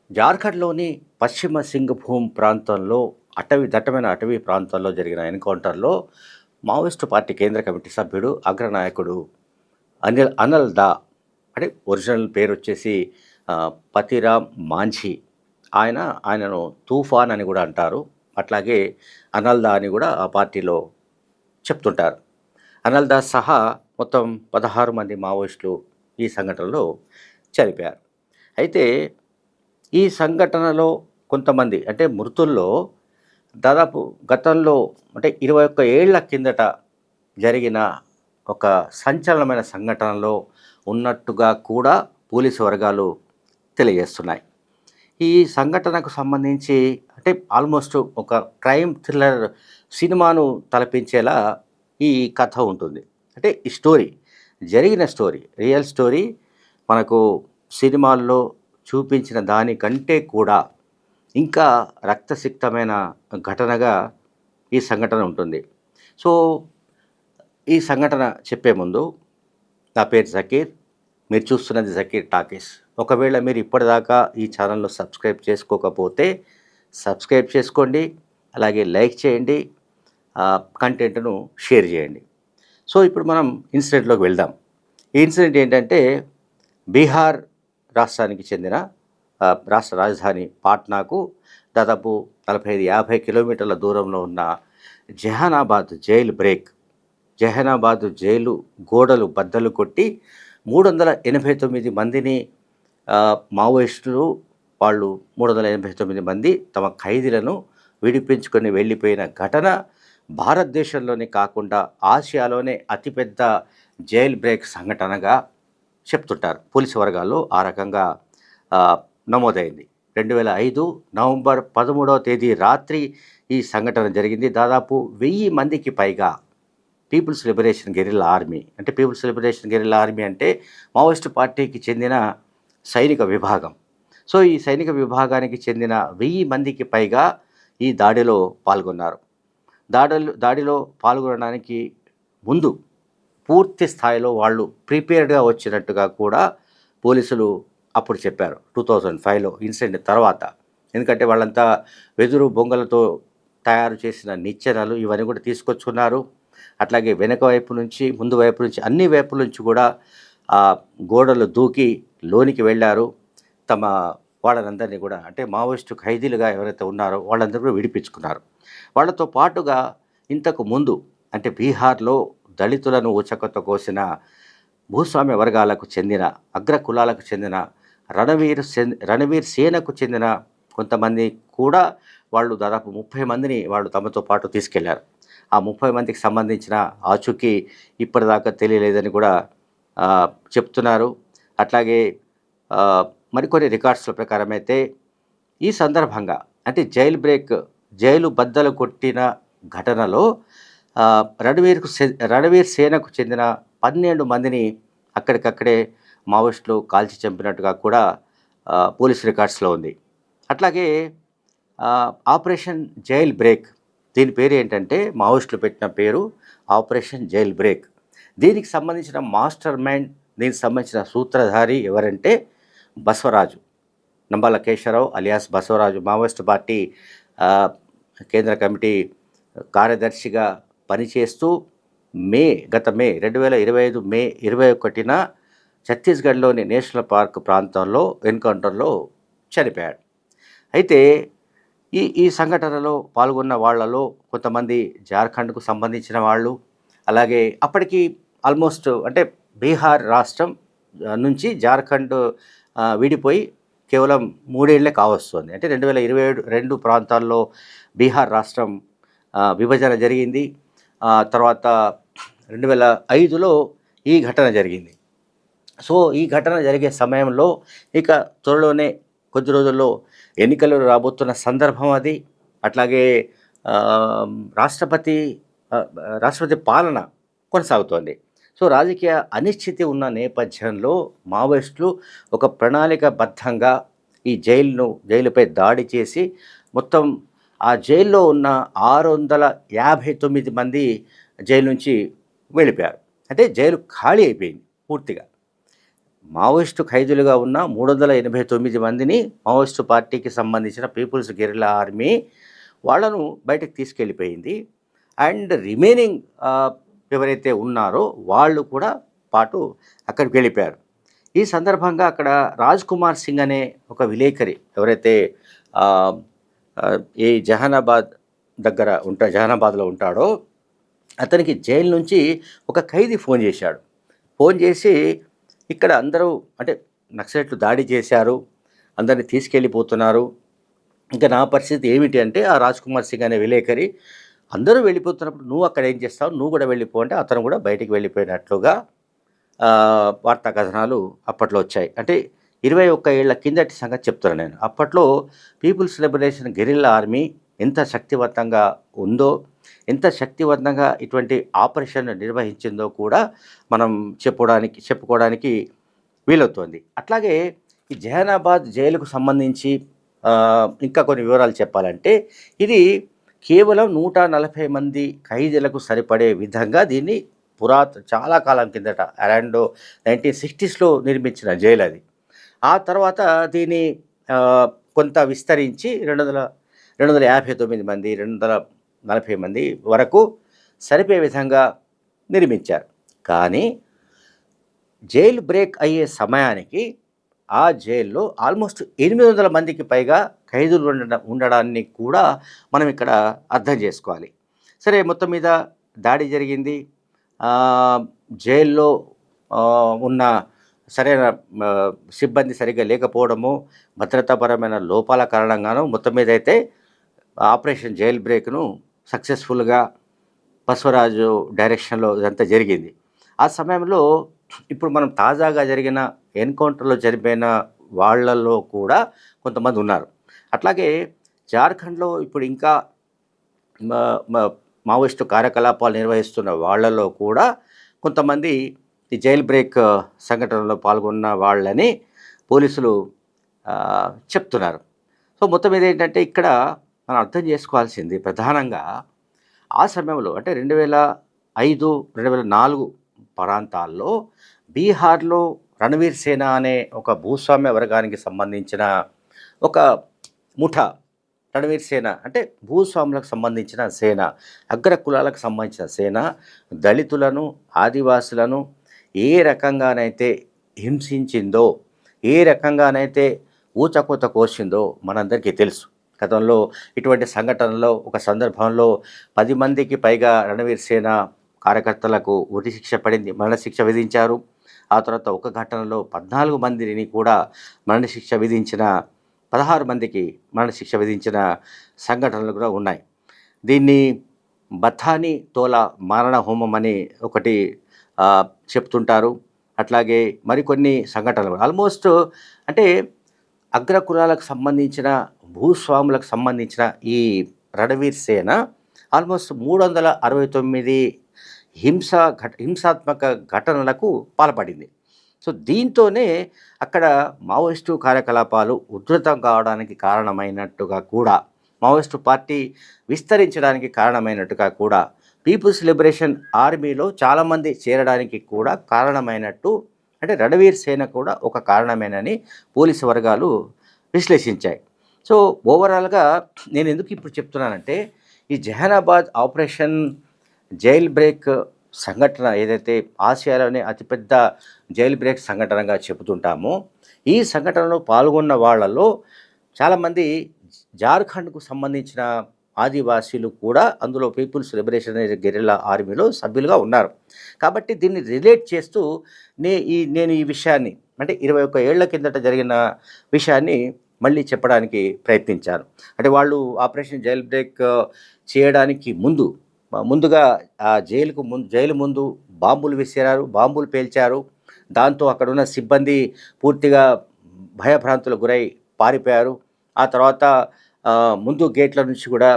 జార్ఖండ్‌లోని పశ్చిమ సింగభూమ్ ప్రాంతంలో దట్టమైన అటవీ ప్రాంతాల్లో జరిగిన ఎన్‌కౌంటర్‌లో మావోయిస్టు పార్టీ కేంద్ర కమిటీ సభ్యుడు, అగ్రనాయకుడు అనల్ దా అంటే ఒరిజినల్ పేరొచ్చేసి పతిరామ్ మాంఝీ. ఆయనను తూఫాన్ అని కూడా అంటారు. అట్లాగే అనల్ దా అని కూడా ఆ పార్టీలో చెప్తుంటారు. అనల్ దా సహా మొత్తం 16 మంది మావోయిస్టులు ఈ సంఘటనలో చనిపోయారు. అయితే ఈ సంఘటనలో కొంతమంది అంటే మృతుల్లో దాదాపు గతంలో అంటే 21 ఏళ్ల కిందట జరిగిన ఒక సంచలనమైన సంఘటనలో ఉన్నట్టుగా కూడా పోలీసు వర్గాలు తెలియజేస్తున్నాయి. ఈ సంఘటనకు సంబంధించి అంటే ఆల్మోస్ట్ ఒక క్రైమ్ థ్రిల్లర్ సినిమాను తలపించేలా ఈ కథ ఉంటుంది. అంటే ఈ స్టోరీ, జరిగిన స్టోరీ, రియల్ స్టోరీ మనకు సినిమాల్లో చూపించిన దానికంటే కూడా ఇంకా రక్తసిక్తమైన ఘటనగా ఈ సంఘటన ఉంటుంది. సో, ఈ సంఘటన చెప్పే ముందు నా పేరు జకీర్. మీరు చూస్తున్నది జకీర్ టాకీస్. ఒకవేళ మీరు ఇప్పటిదాకా ఈ ఛానల్‌ను సబ్స్క్రైబ్ చేసుకోకపోతే సబ్స్క్రైబ్ చేసుకోండి. అలాగే లైక్ చేయండి. కంటెంట్‌ను షేర్ చేయండి. సో, ఇప్పుడు మనం ఇన్సిడెంట్‌లోకి వెళ్దాం. ఈ ఇన్సిడెంట్ ఏంటంటే బీహార్ రాష్ట్రానికి చెందిన రాష్ట్ర రాజధాని పాట్నాకు దాదాపు 45-50 కిలోమీటర్ల దూరంలో ఉన్న జెహానాబాద్ జైలు గోడలు బద్దలు కొట్టి 389 మందిని మావోయిస్టులు వాళ్ళు 389 మంది తమ ఖైదీలను విడిపించుకొని వెళ్ళిపోయిన ఘటన భారతదేశంలోనే కాకుండా ఆసియాలోనే అతిపెద్ద జైల్ బ్రేక్ సంఘటనగా చెప్తుంటారు. పోలీసు వర్గాల్లో ఆ రకంగా నమోదైంది. 2005 నవంబర్ 13వ తేదీ రాత్రి ఈ సంఘటన జరిగింది. దాదాపు 1000 మందికి పైగా పీపుల్స్ లిబరేషన్ గెరిల్లా ఆర్మీ అంటే మావోయిస్టు పార్టీకి చెందిన సైనిక విభాగం. సో, ఈ సైనిక విభాగానికి చెందిన 1000 మందికి పైగా ఈ దాడిలో పాల్గొన్నారు. దాడిలో పాల్గొనడానికి ముందు పూర్తి స్థాయిలో వాళ్ళు ప్రిపేర్డ్గా వచ్చినట్టుగా కూడా పోలీసులు అప్పుడు చెప్పారు. 2005లో ఇన్సిడెంట్ తర్వాత. ఎందుకంటే వాళ్ళంతా వెదురు బొంగలతో తయారు చేసిన నిచ్చెనలు ఇవన్నీ కూడా తీసుకొచ్చుకున్నారు. అట్లాగే వెనక వైపు నుంచి, ముందు వైపు నుంచి, అన్ని వైపుల నుంచి కూడా గోడలు దూకి లోనికి వెళ్ళారు. తమ వాళ్ళందరినీ కూడా అంటే మావోయిస్టు ఖైదీలుగా ఎవరైతే ఉన్నారో వాళ్ళందరూ కూడా విడిపించుకున్నారు. వాళ్ళతో పాటుగా ఇంతకు ముందు అంటే బీహార్లో దళితులను ఊచకొత్త కోసిన భూస్వామ్య వర్గాలకు చెందిన అగ్ర కులాలకు చెందిన రణవీర్ సేనకు చెందిన కొంతమంది కూడా వాళ్ళు దాదాపు 30 మందిని వాళ్ళు తమతో పాటు తీసుకెళ్లారు. ఆ 30 మందికి సంబంధించిన ఆచూకీ ఇప్పటిదాకా తెలియలేదని కూడా చెప్తున్నారు. అట్లాగే మరికొన్ని రికార్డ్స్ల ప్రకారం అయితే ఈ సందర్భంగా అంటే జైలు బద్దలు కొట్టిన ఘటనలో రణవీర్ సేనకు చెందిన 12 మందిని అక్కడికక్కడే మావోయిస్టులు కాల్చి చంపినట్టుగా కూడా పోలీస్ రికార్డ్స్లో ఉంది. అట్లాగే ఆపరేషన్ జైల్ బ్రేక్, దీని పేరు ఏంటంటే మావోయిస్టులు పెట్టిన పేరు ఆపరేషన్ జైల్ బ్రేక్. దీనికి సంబంధించిన మాస్టర్ మైండ్, దీనికి సంబంధించిన సూత్రధారి ఎవరంటే Basavaraju, Nambala Keshava Rao alias Basavaraju. Maoist party కేంద్ర కమిటీ కార్యదర్శిగా పనిచేస్తూ గత మే 2025 మే 21న ఛత్తీస్గఢ్లోని నేషనల్ పార్క్ ప్రాంతంలో ఎన్కౌంటర్లో చనిపోయాడు. అయితే ఈ సంఘటనలో పాల్గొన్న వాళ్ళలో కొంతమంది జార్ఖండ్కు సంబంధించిన వాళ్ళు, అలాగే అప్పటికి ఆల్మోస్ట్ అంటే బీహార్ రాష్ట్రం నుంచి జార్ఖండ్ విడిపోయి కేవలం 3 ఏళ్లే కావస్తుంది. అంటే 2022 ప్రాంతాల్లో బీహార్ రాష్ట్రం విభజన జరిగింది. తర్వాత 2005లో ఈ ఘటన జరిగింది. సో, ఈ ఘటన జరిగే సమయంలో ఇక త్వరలోనే కొద్ది రోజుల్లో ఎన్నికలు రాబోతున్న సందర్భం అది. అట్లాగే రాష్ట్రపతి పాలన కొనసాగుతోంది. సో, రాజకీయ అనిశ్చితి ఉన్న నేపథ్యంలో మావోయిస్టులు ఒక ప్రణాళికాబద్ధంగా ఈ జైలుపై దాడి చేసి మొత్తం ఆ జైల్లో ఉన్న 659 మంది జైలు నుంచి వెళ్ళిపోయారు. అంటే జైలు ఖాళీ అయిపోయింది పూర్తిగా. మావోయిస్టు ఖైదీలుగా ఉన్న 389 మందిని మావోయిస్టు పార్టీకి సంబంధించిన పీపుల్స్ గెరిల్లా ఆర్మీ వాళ్ళను బయటకు తీసుకెళ్ళిపోయింది. అండ్ రిమైనింగ్ ఎవరైతే ఉన్నారో వాళ్ళు కూడా పాటు అక్కడికి వెళ్ళిపోయారు. ఈ సందర్భంగా అక్కడ రాజ్ కుమార్ సింగ్ అనే ఒక విలేకరి ఎవరైతే ఆహ్, ఈ జహానాబాద్‌లో ఉంటాడో అతనికి జైలు నుంచి ఒక ఖైదీ ఫోన్ చేశాడు. ఫోన్ చేసి ఇక్కడ అందరూ అంటే నక్సలైట్లు దాడి చేశారు, అందరిని తీసుకెళ్ళిపోతున్నారు. ఇంకా నా పరిస్థితి ఏమిటి అంటే ఆ రాజ్ కుమార్ సింగ్ అనే విలేకరి అందరూ వెళ్ళిపోతున్నప్పుడు నువ్వు అక్కడ ఏం చేస్తావు? నువ్వు కూడా వెళ్ళిపో అంటే అతను కూడా బయటికి వెళ్ళిపోయినట్లుగా వార్తా కథనాలు అప్పట్లో వచ్చాయి. అంటే 21 ఏళ్ల కిందటి సంగతి చెప్తున్నాను నేను. అప్పట్లో పీపుల్స్ లిబరేషన్ గెరిల్లా ఆర్మీ ఎంత శక్తివంతంగా ఉందో, ఎంత శక్తివంతంగా ఇటువంటి ఆపరేషన్ నిర్వహించిందో కూడా మనం చెప్పుకోవడానికి వీలవుతోంది. అట్లాగే ఈ జహానాబాద్ జైలుకు సంబంధించి ఇంకా కొన్ని వివరాలు చెప్పాలంటే ఇది కేవలం 140 మంది ఖైదీలకు సరిపడే విధంగా దీన్ని చాలా కాలం కిందట అరౌండ్ 1960స్‌లో నిర్మించిన జైలు అది. ఆ తర్వాత దీన్ని కొంత విస్తరించి 259 మంది, 240 మంది వరకు సరిపోయే విధంగా నిర్మించారు. కానీ జైలు బ్రేక్ అయ్యే సమయానికి ఆ జైల్లో ఆల్మోస్ట్ 800 మందికి పైగా ఖైదీలు ఉండడాన్ని కూడా మనం ఇక్కడ అర్థం చేసుకోవాలి. సరే, మొత్తం మీద దాడి జరిగింది. జైల్లో ఉన్న సరైన సిబ్బంది సరిగ్గా లేకపోవడము, భద్రతాపరమైన లోపాల కారణంగాను మొత్తం మీద అయితే ఆపరేషన్ జైల్ బ్రేక్ను సక్సెస్ఫుల్గా బసవరాజు డైరెక్షన్లో ఇదంతా జరిగింది. ఆ సమయంలో ఇప్పుడు మనం తాజాగా జరిగిన ఎన్కౌంటర్లో చనిపోయిన వాళ్ళల్లో కూడా కొంతమంది ఉన్నారు. అట్లాగే జార్ఖండ్లో ఇప్పుడు ఇంకా మావోయిస్టు కార్యకలాపాలు నిర్వహిస్తున్న వాళ్ళలో కూడా కొంతమంది ఈ జైల్ బ్రేక్ సంఘటనలో పాల్గొన్న వాళ్ళని పోలీసులు చెప్తున్నారు. సో మొత్తం మీద ఏంటంటే ఇక్కడ మనం అర్థం చేసుకోవాల్సింది ప్రధానంగా ఆ సమయంలో అంటే 2005, 2004 ప్రాంతాల్లో బీహార్లో రణవీర్ సేన అనే ఒక భూస్వామ్య వర్గానికి సంబంధించిన ఒక ముఠా. రణవీర్ సేన అంటే భూస్వాములకు సంబంధించిన సేన, అగ్ర కులాలకు సంబంధించిన సేన దళితులను, ఆదివాసులను ఏ రకంగానైతే హింసించిందో, ఏ రకంగానైతే ఊచకోత కోసిందో మనందరికీ తెలుసు. గతంలో ఇటువంటి సంఘటనలో ఒక సందర్భంలో 10 మందికి పైగా రణవీర్ సేన కార్యకర్తలకు ఉరి శిక్ష పడింది, మరణశిక్ష విధించారు. ఆ తర్వాత ఒక ఘటనలో 14 మందిని కూడా మరణశిక్ష విధించిన 16 మందికి మరణశిక్ష విధించిన సంఘటనలు కూడా ఉన్నాయి. దీన్ని బథానీ తోలా మారణ హోమం అని ఒకటి చెప్తుంటారు. అట్లాగే మరికొన్ని సంఘటనలు ఆల్మోస్ట్ అంటే అగ్ర కులాలకు సంబంధించిన భూస్వాములకు సంబంధించిన ఈ రణవీర్ సేన ఆల్మోస్ట్ 369 హింసాత్మక ఘటనలకు పాల్పడింది. సో దీంతోనే అక్కడ మావోయిస్టు కార్యకలాపాలు ఉధృతం కావడానికి కారణమైనట్టుగా కూడా, మావోయిస్టు పార్టీ విస్తరించడానికి కారణమైనట్టుగా కూడా, పీపుల్స్ లిబరేషన్ ఆర్మీలో చాలామంది చేరడానికి కూడా కారణమైనట్టు అంటే రణవీర్ సేన కూడా ఒక కారణమేనని పోలీసు వర్గాలు విశ్లేషించాయి. సో ఓవరాల్గా నేను ఎందుకు ఇప్పుడు చెప్తున్నానంటే ఈ జహానాబాద్ ఆపరేషన్ జైల్ బ్రేక్ సంఘటన ఏదైతే ఆసియాలోనే అతిపెద్ద జైల్ బ్రేక్ సంఘటనగా చెబుతుంటామో, ఈ సంఘటనలో పాల్గొన్న వాళ్ళలో చాలామంది జార్ఖండ్కు సంబంధించిన ఆదివాసీలు కూడా అందులో పీపుల్స్ లిబరేషన్ గెరిల్లా ఆర్మీలో సభ్యులుగా ఉన్నారు. కాబట్టి దీన్ని రిలేట్ చేస్తూ నేను ఈ విషయాన్ని అంటే 21 ఏళ్ల కిందట జరిగిన విషయాన్ని మళ్ళీ చెప్పడానికి ప్రయత్నించాను. అంటే వాళ్ళు ఆపరేషన్ జైల్ బ్రేక్ చేయడానికి ముందుగా ఆ జైలు ముందు బాంబులు విసిరారు, బాంబులు పేల్చారు. దాంతో అక్కడున్న సిబ్బంది పూర్తిగా భయభ్రాంతులకు గురై పారిపోయారు. ఆ తర్వాత ముందు గేట్ల నుంచి కూడా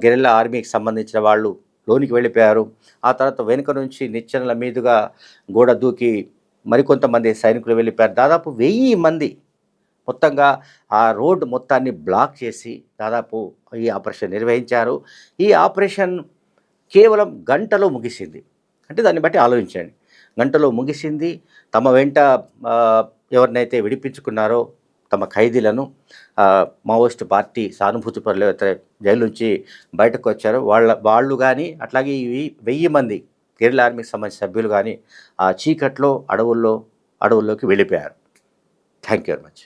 గెరిల్లా ఆర్మీకి సంబంధించిన వాళ్ళు లోనికి వెళ్ళిపోయారు. ఆ తర్వాత వెనుక నుంచి నిచ్చెనల మీదుగా గోడ దూకి మరికొంతమంది సైనికులు వెళ్ళిపోయారు. దాదాపు 1000 మంది మొత్తంగా ఆ రోడ్డు మొత్తాన్ని బ్లాక్ చేసి దాదాపు ఈ ఆపరేషన్ నిర్వహించారు. ఈ ఆపరేషన్ కేవలం గంటలో ముగిసింది. అంటే దాన్ని బట్టి ఆలోచించండి, గంటలో ముగిసింది. తమ వెంట ఎవరినైతే విడిపించుకున్నారో తమ ఖైదీలను మావోయిస్ట్ పార్టీ సానుభూతి పరులు ఎవరైతే జైలు నుంచి బయటకు వచ్చారో వాళ్ళు కానీ అట్లాగే ఇవి 1000 మంది కేరళ ఆర్మీకి సంబంధించిన సభ్యులు కానీ ఆ చీకట్లో అడవుల్లోకి వెళ్ళిపోయారు. Thank you very much.